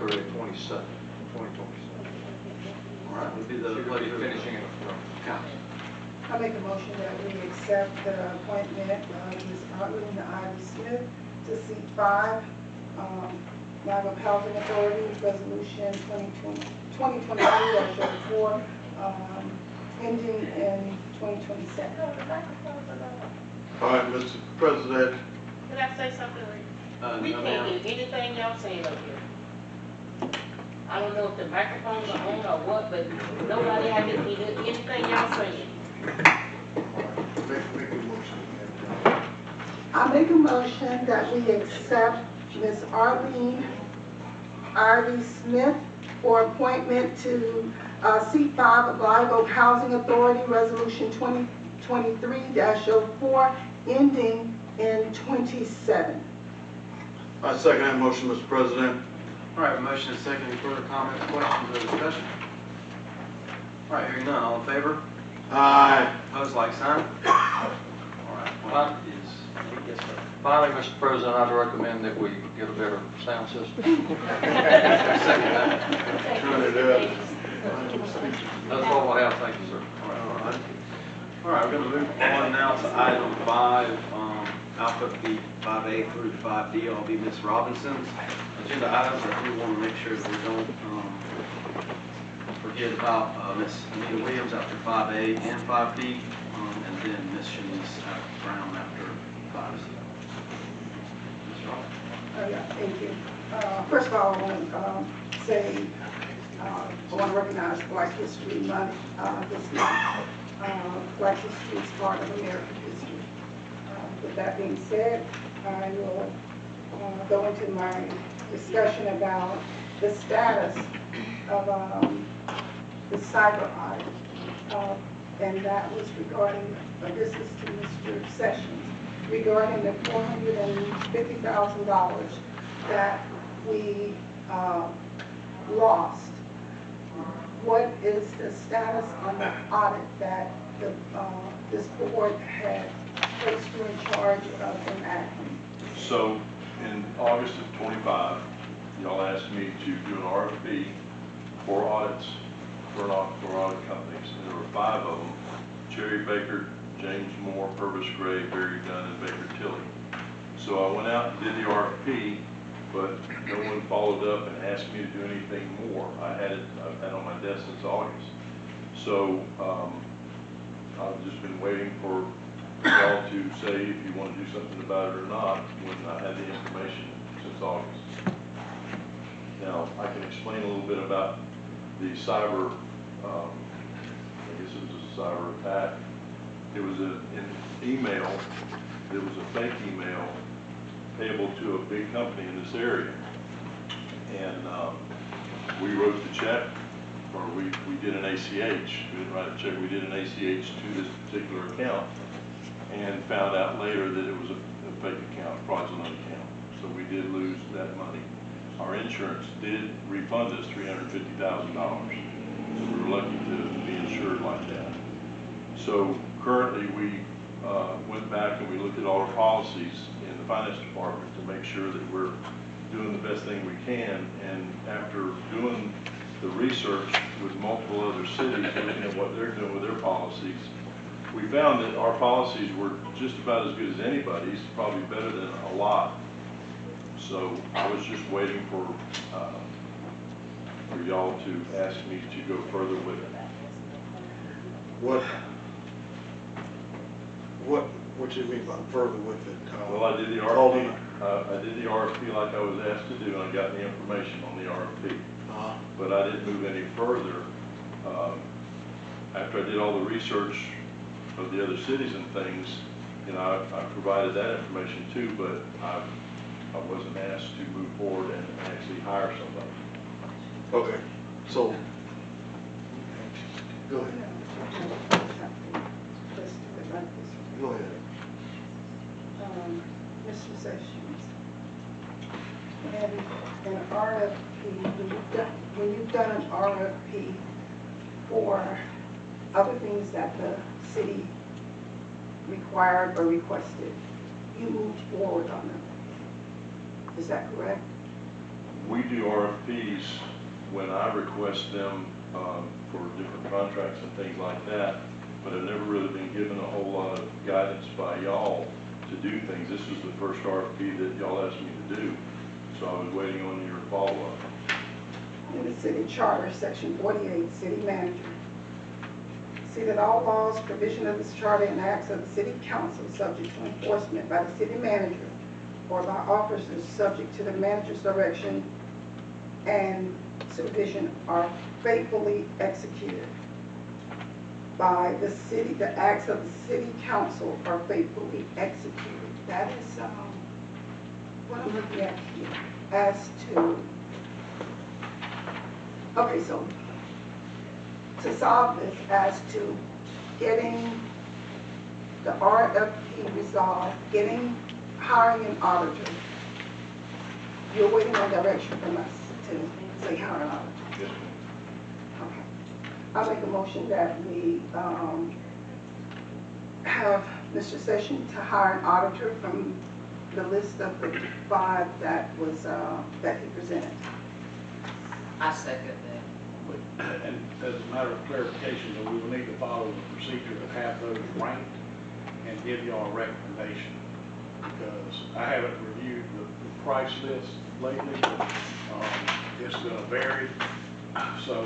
February 27th, 2027. All right, we'll be the She'll be pleasure of finishing it from council. I make a motion that we accept the appointment of Ms. Arlene Ivy Smith to seat 5, Naga Housing Authority, Resolution 2023-04, ending in 2027. All right, Mr. President. Can I say something? We No, can't ma'am. hear anything y'all saying up here. I don't know if the microphones are on or what, but nobody has to hear anything y'all saying. Make a motion. I make a motion that we accept Ms. Arlene Ivy Smith for appointment to seat 5 of Live Oak Housing Authority, Resolution 2023-04, ending in 27. I second that motion, Mr. President. All right, motion is second. Any further comments, questions, or discussion? All right, hearing none. All in favor? Aye. Opposed, like sign. All right, what is, yes, sir. Finally, Mr. President, I'd recommend that we get a better sound system. Second that. Turn it up. That's all I have, thank you, sir. All right. All right, we're going to move on now to item 5, alphabet 5A through 5D. All be Ms. Robinson's agenda items. I do want to make sure that we don't forget about Ms. Anita Williams after 5A and 5D, and then Ms. Shanice Brown after 5C. Ms. Robbins. Yeah, thank you. First of all, I want to say, I want to recognize Black History Month this month. Black history is part of American history. With that being said, I will go into my discussion about the status of the cyber audit. And that was regarding, this is to Mr. Sessions, regarding the $450,000 that we lost. What is the status on the audit that this board had placed you in charge of enacting? So in August of 25, y'all asked me to do an RFP for audits for audit companies. And there were 5 of them: Cherry Baker, James Moore, Purvis Gray, Barry Dunn, and Baker Tilly. So I went out and did the RFP, but no one followed up and asked me to do anything more. I've had on my desk since August. So I've just been waiting for y'all to say if you want to do something about it or not when I had the information since August. Now, I can explain a little bit about the cyber, I guess it was a cyber attack. It was an email, it was a fake email payable to a big company in this area. And we wrote the check, or we did an ACH. We didn't write a check, we did an ACH to this particular account, and found out later that it was a fake account, fraudulent account. So we did lose that money. Our insurance did refund us $350,000. So we were lucky to be insured like that. So currently we went back and we looked at all our policies in the finance department to make sure that we're doing the best thing we can. And after doing the research with multiple other cities, looking at what they're doing with their policies, we found that our policies were just about as good as anybody's, probably better than a lot. So I was just waiting for y'all to ask me to go further with it. What you mean by further with it? Well, I did the RFP. I did the RFP like I was asked to do, and I got the information on the RFP. But I didn't move any further. After I did all the research of the other cities and things, you know, I provided that information too, but I wasn't asked to move forward and actually hire somebody. Okay, so, go ahead. Let's do it like this. Go ahead. Mr. Sessions, and an RFP, when you've done an RFP for other things that the city required or requested, you moved forward on them. Is that correct? we do RFPs when I request them for different contracts and things like that, but I've never really been given a whole lot of guidance by y'all to do things. This is the first RFP that y'all asked me to do, so I was waiting on your follow-up. In the city charter, section 48, city manager. See that all laws, provision of this charter, and acts of the city council subject to enforcement by the city manager or by officers subject to the manager's direction and supervision are faithfully executed by the city. The acts of the city council are faithfully executed. That is what I'm looking at here as to, okay, so to solve this as to getting the RFP resolved, hiring an auditor, you're waiting on direction from us to say hire an auditor. Yes, ma'am. Okay. I make a motion that we have Mr. Session to hire an auditor from the list of the 5 that was that he presented. I second that. And as a matter of clarification, though, we will need to follow the procedure to have those ranked and give y'all a recommendation. Because I haven't reviewed the price list lately, but it's going to vary. So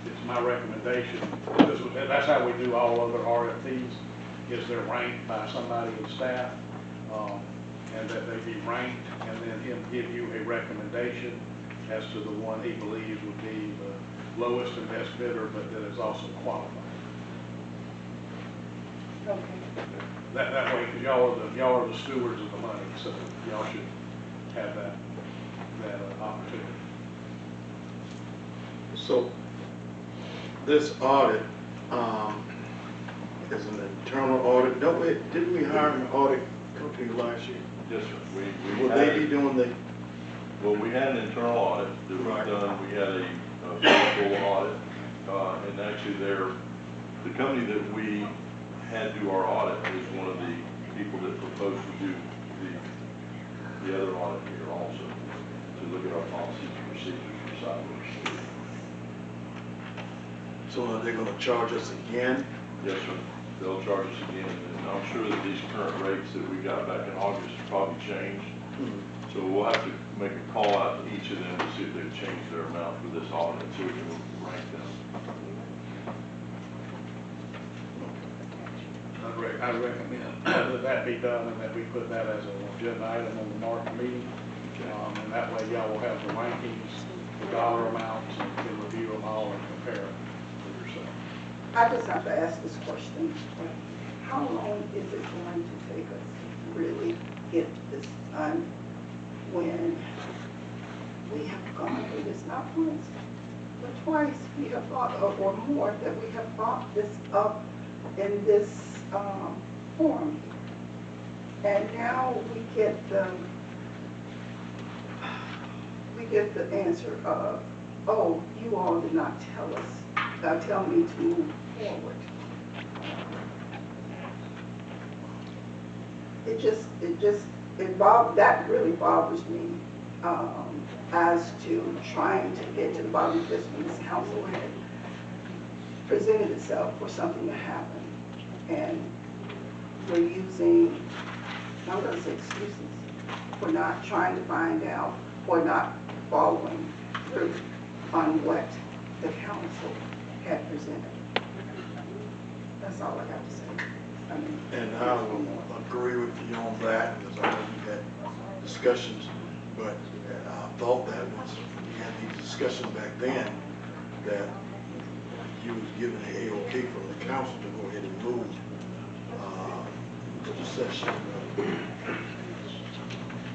it's my recommendation, that's how we do all other RFPs, is they're ranked by somebody in staff, and that they be ranked, and then him give you a recommendation as to the one he believes would be the lowest and best bidder, but that is also qualified. Okay. That way, because y'all are the stewards of the money, so y'all should have that opportunity. So this audit is an internal audit. Didn't we hire an audit company last year? Yes, sir. We Will had- they be doing the, Well, we had an internal audit that was Right. done. We had a physical audit, and actually the company that we had do our audit is one of the people that proposed to do the other audit here also, to look at our policies and procedures for cyber. so are they gonna charge us again? Yes, sir. They'll charge us again, and I'm sure that these current rates that we got back in August probably changed. So we'll have to make a call out to each of them to see if they've changed their amount for this audit, so we can rank them. I'd recommend that be done and that we put that as an agenda item on the March meeting. And that way y'all will have the rankings, the dollar amounts, and can review them all and compare them for yourself. I just have to ask this question. How long is it going to take us to really get this done when we have gone through this not once, but twice? We have thought of, or more, that we have brought this up in this forum. And now we get the answer of, oh, you all did not tell me to move forward. That really bothers me as to trying to get to the bottom of this when this council had presented itself for something to happen. And we're using, I'm going to say excuses, for not trying to find out or not following through on what the council had presented. That's all I have to say. I mean, And I will agree with you on that, because I know we had discussions, but I thought that once we had these discussions back then, that you was given the A-OK from the council to go ahead and move to the session.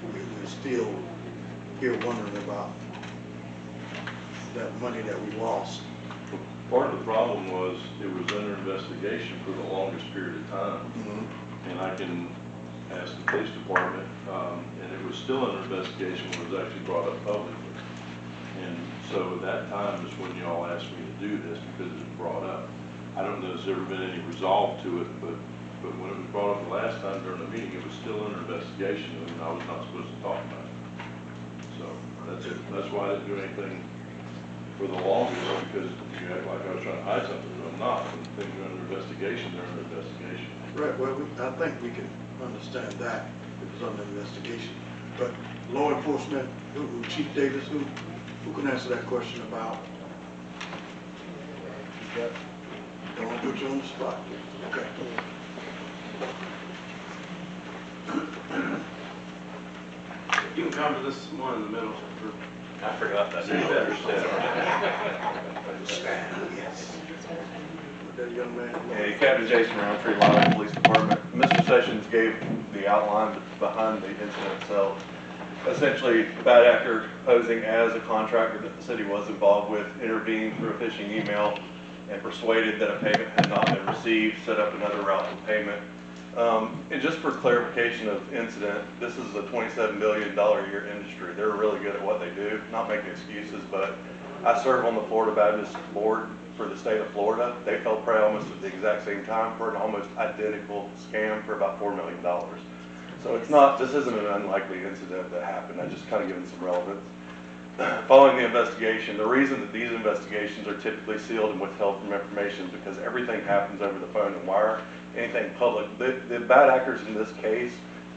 We're still here wondering about that money that we lost. Part of the problem was it was under investigation for the longest period of time. And I can ask the police department, and it was still under investigation when it was actually brought up publicly. And so at that time is when y'all asked me to do this because it was brought up. I don't know if there's ever been any resolve to it, but when it was brought up the last time during the meeting, it was still under investigation, and I was not supposed to talk about it. So That's why I didn't do anything for the longer, because you act like I was trying to hide something, but I'm not. When things are under investigation, they're under investigation. Right, well, I think we can understand that, it was under investigation. But law enforcement, Chief Davis, who can answer that question about? Don't want to put you on the spot. Okay. You can come to this one in the middle. I forgot that. You better Yes. That young man. Hey, Captain Jason Roundtree, Lyle Police Department. Mr. Sessions gave the outline behind the incident itself. Essentially, a bad actor posing as a contractor that the city was involved with intervened through a phishing email and persuaded that a payment had not been received, set up another route for payment. And just for clarification of incident, this is a $27 billion a year industry. They're really good at what they do, not making excuses, but I serve on the Florida Baptist Board for the state of Florida. They fell prey almost at the exact same time for an almost identical scam for about $4 million. So it's not, this isn't an unlikely incident that happened. I just kind of given some relevance. Following the investigation, the reason that these investigations are typically sealed and withheld from information is because everything happens over the phone and wire, anything public. The bad actors in this case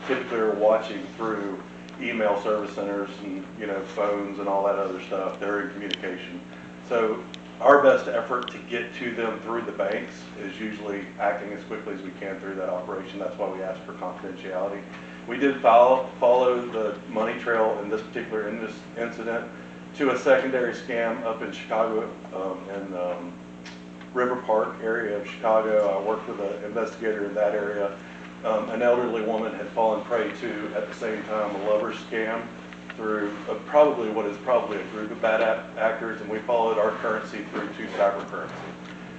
typically are watching through email service centers and, phones and all that other stuff. They're in communication. So our best effort to get to them through the banks is usually acting as quickly as we can through that operation. That's why we ask for confidentiality. We did follow the money trail in this particular incident to a secondary scam up in Chicago, in River Park area of Chicago. I worked with an investigator in that area. An elderly woman had fallen prey to, at the same time, a lover scam through what is probably a group of bad actors, and we followed our currency through to cyber currency.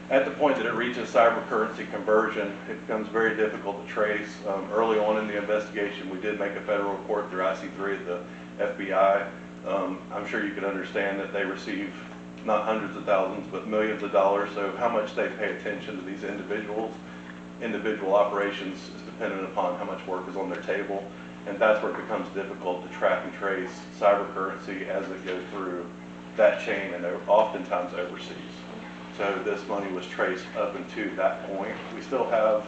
At the point that it reaches cyber currency conversion, it becomes very difficult to trace. Early on in the investigation, we did make a federal report through IC3 at the FBI. I'm sure you can understand that they receive not hundreds of thousands, but millions of dollars, so how much they pay attention to these individual operations is dependent upon how much work is on their table, and that's where it becomes difficult to track and trace cyber currency as it goes through that chain and oftentimes overseas. So this money was traced up into that point. We still have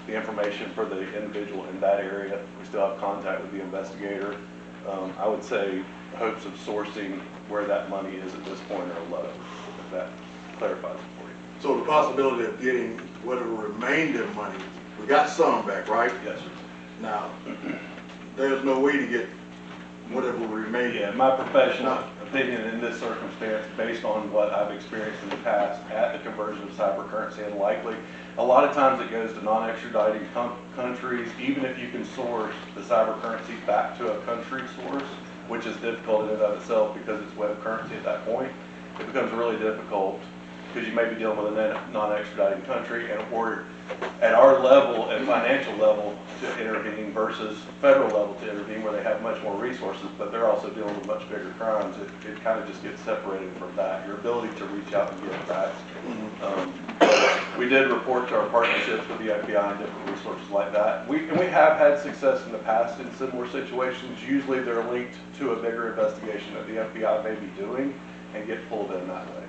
the information for the individual in that area. We still have contact with the investigator. I would say hopes of sourcing where that money is at this point are low, if that clarifies it for you. So the possibility of getting whatever remainder money, we got some back, right? Yes, sir. Now, there's no way to get whatever remains. Yeah, my professional opinion in this circumstance, based on what I've experienced in the past at the conversion of cyber currency, unlikely. A lot of times it goes to non-extraditing countries, even if you can source the cyber currency back to a country source, which is difficult in and of itself because it's web currency at that point. It becomes really difficult because you may be dealing with a non-extraditing country, and or at our level and financial level to intervene versus federal level to intervene where they have much more resources, but they're also dealing with much bigger crimes. It kind of just gets separated from that. Your ability to reach out and get back. We did report to our partnerships with the FBI and different resources like that. We have had success in the past in similar situations. Usually they're linked to a bigger investigation that the FBI may be doing and get pulled in that way.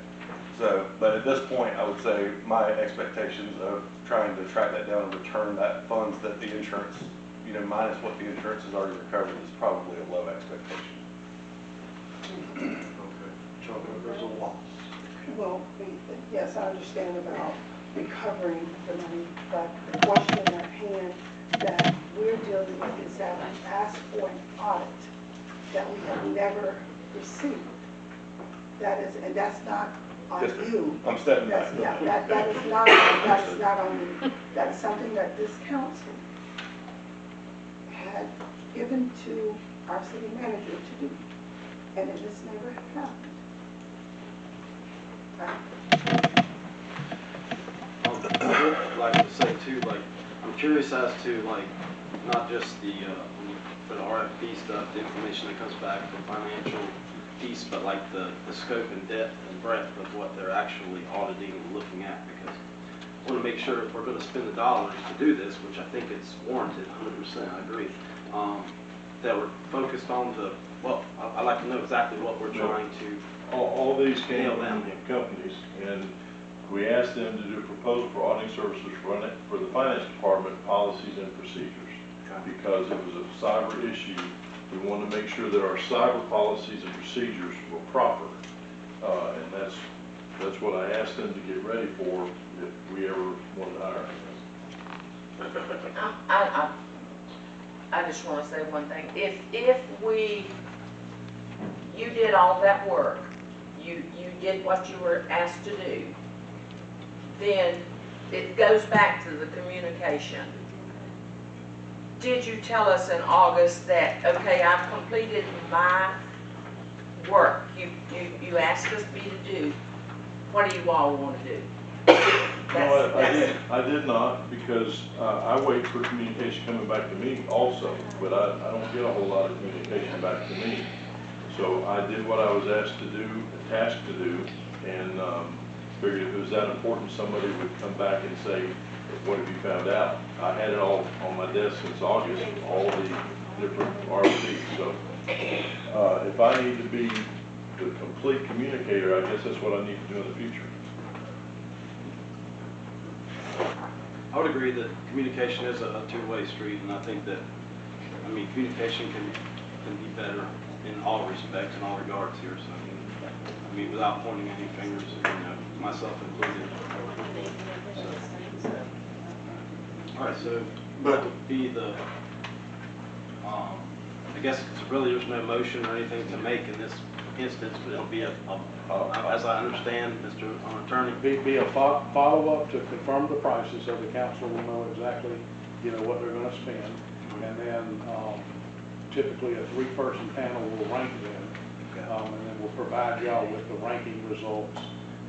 So, but at this point, I would say my expectations of trying to track that down and return that funds that the insurance, minus what the insurance has already recovered, is probably a low expectation. Okay. Charlie, there's a loss. Well, yes, I understand about recovering the money, but the question at hand that we're dealing with is that we asked for an audit that we have never received. And that's not on Yes, you. I'm stepping back. Yeah, that is not on you. That is something that this council had given to our city manager to do, and it just never happened. I'd like to say too, I'm curious as to not just the RFP stuff, the information that comes back, the financial piece, but the scope and depth and breadth of what they're actually auditing and looking at, because I want to make sure if we're going to spend the dollars to do this, which I think it's warranted 100%, I agree, that we're focused on the well, I'd like to know exactly what we're trying to, All these came Nail from down. companies, and we asked them to do a proposal for auditing services for the finance department, policies and procedures. Okay. Because it was a cyber issue, we wanted to make sure that our cyber policies and procedures were proper. And that's what I asked them to get ready for if we ever wanted to hire them. I just want to say one thing. If you did all that work, you did what you were asked to do, then it goes back to the communication. Did you tell us in August that, okay, I've completed my work you asked us me to do, what do you all want to do? No, I did not, because I wait for communication coming back to me also, but I don't get a whole lot of communication back to me. So I did what I was asked to do, tasked to do, and figured if it was that important, somebody would come back and say, what have you found out? I had it all on my desk since August, all the different RFPs, so if I need to be the complete communicator, I guess that's what I need to do in the future. I would agree that communication is a two-way street, and I think that, I mean, communication can be better in all respects, in all regards here, so, I mean, without pointing any fingers, you know, myself included. So. All right, so, But- would be the, I guess it's really there's no motion or anything to make in this instance, but it'll be as I understand, Mr. Attorney. Be a follow-up to confirm the prices, so the council will know exactly, you know, what they're gonna spend. And then, typically a 3-person panel will rank them. And then we'll provide y'all with the ranking results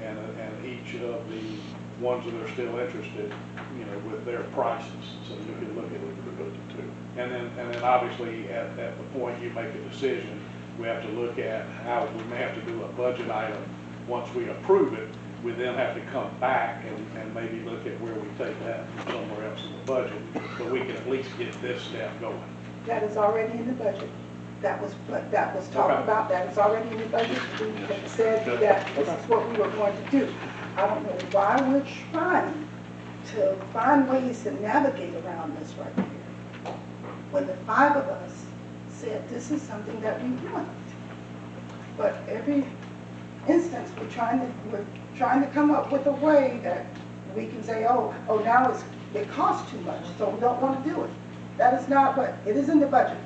and each of the ones that are still interested, you know, with their prices, so you can look at it. And then obviously at the point you make a decision, we have to look at how we may have to do a budget item. Once we approve it, we then have to come back and maybe look at where we take that from somewhere else in the budget, but we can at least get this step going. That is already in the budget. That was talked Okay. about, that is already in the budget. We had said that this is what we were going to do. I don't know why we're trying to find ways to navigate around this right here. When the 5 of us said this is something that we want. But every instance, we're trying to come up with a way that we can say, oh, now it costs too much, so we don't want to do it. That is not what, it is in the budget.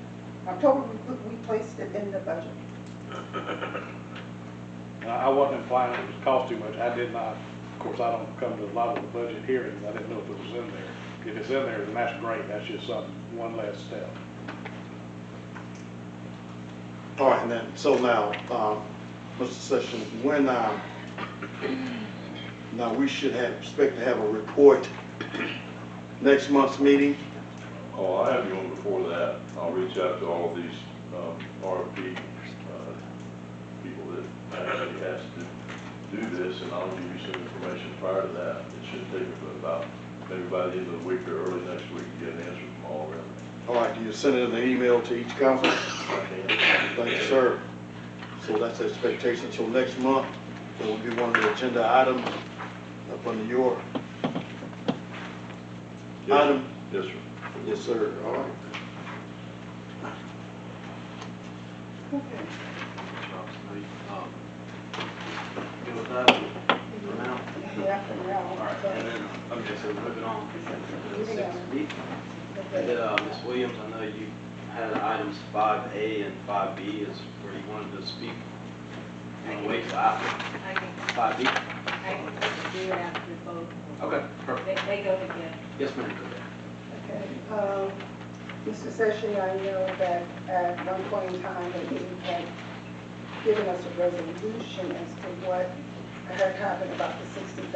October, we placed it in the budget. I wasn't implying it was cost too much. I did not, of course, I don't come to a lot of the budget hearings. I didn't know if it was in there. If it's in there, then that's great. That's just one less step. All right, and then, so now, Mr. Sessions, when, now we should expect to have a report next month's meeting. Oh, I have you on before that. I'll reach out to all of these RFP people that actually has to do this, and I'll give you some information prior to that. It should take about, maybe by the end of the week or early next week to get an answer from all of them. All right, do you send it in an email to each council? Thank you, sir. So that's the expectation. So next month, there will be one of the agenda items up under your item. Yes, sir. Yes, sir. All right. Okay. Good with that for now? Yeah, for now. All right, and then, okay, so moving on to the 6B. Okay. Ms. Williams, I know you had items 5A and 5B is where you wanted to speak. You want to wait till after I can 5B? do it after both. Okay, perfect. They go together. Yes, ma'am. Okay, Mr. Session, I know that at one point in time, that he had given us a resolution as to what had happened about the $60,000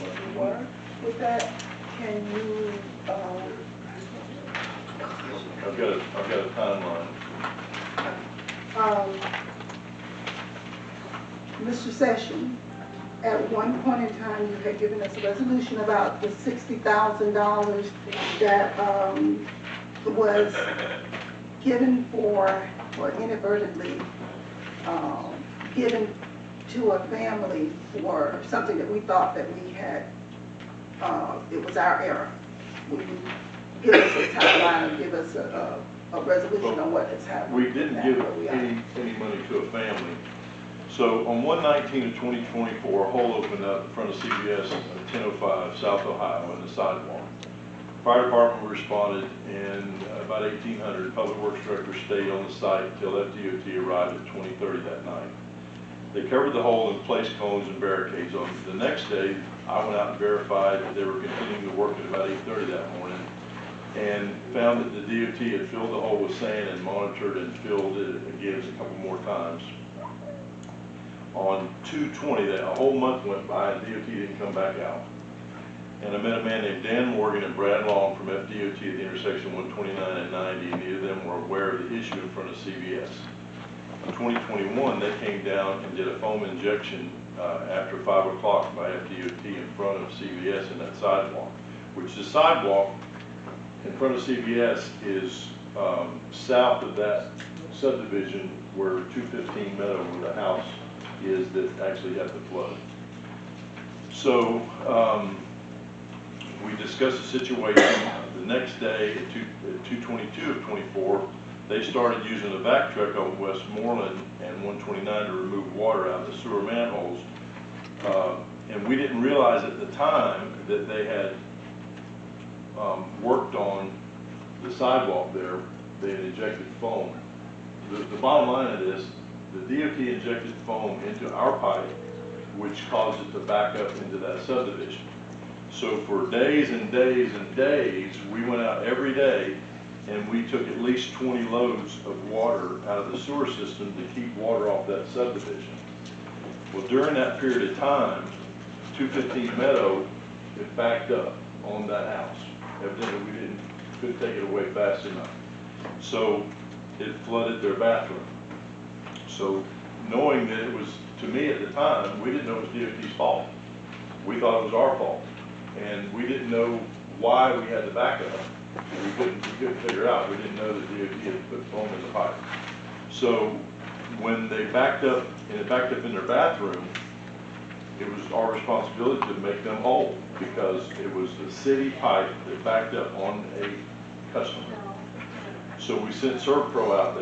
where we were with that. Can you, I've got a timeline. Mr. Session, at one point in time, you had given us a resolution about the $60,000 that was given for were inadvertently given to a family for something that we thought that we had, it was our error. Will you give us a timeline and give us a resolution on what has happened? We didn't and give where we are? any money to a family. So on 1/19 of 2024, a hole opened up in front of CVS at 1005 South Ohio in the sidewalk. Fire department responded, and about 1800 public works director stayed on the site until FDOT arrived at 20:30 that night. They covered the hole and placed cones and barricades on it. The next day, I went out and verified that they were continuing to work at about 8:30 that morning, and found that the DOT had filled the hole with sand and monitored and filled it again a couple more times. On 2/20, a whole month went by and DOT didn't come back out. And I met a man named Dan Morgan and Brad Long from FDOT at the intersection 129 and 90, and neither of them were aware of the issue in front of CVS. In 2021, they came down and did a foam injection after 5 o'clock by FDOT in front of CVS in that sidewalk, which the sidewalk in front of CVS is south of that subdivision where 215 Meadow, where the house is that actually had the flood. So we discussed the situation. The next day at 2/22 of 24, they started using a vac truck on Westmoreland and 129 to remove water out of the sewer manholes. And we didn't realize at the time that they had worked on the sidewalk there. They had injected foam. The bottom line of this, the DOT injected foam into our pipe, which caused it to back up into that subdivision. So for days and days and days, we went out every day and we took at least 20 loads of water out of the sewer system to keep water off that subdivision. Well, during that period of time, 215 Meadow, it backed up on that house. Evidently, we couldn't take it away fast enough. So it flooded their bathroom. So knowing that it was, to me at the time, we didn't know it was DOT's fault. We thought it was our fault. And we didn't know why we had to back up. We couldn't figure it out. We didn't know that DOT had put foam in the pipe. So when they backed up, and it backed up in their bathroom, it was our responsibility to make them whole, because it was the city pipe that backed up on a customer. So we sent ServPro out there.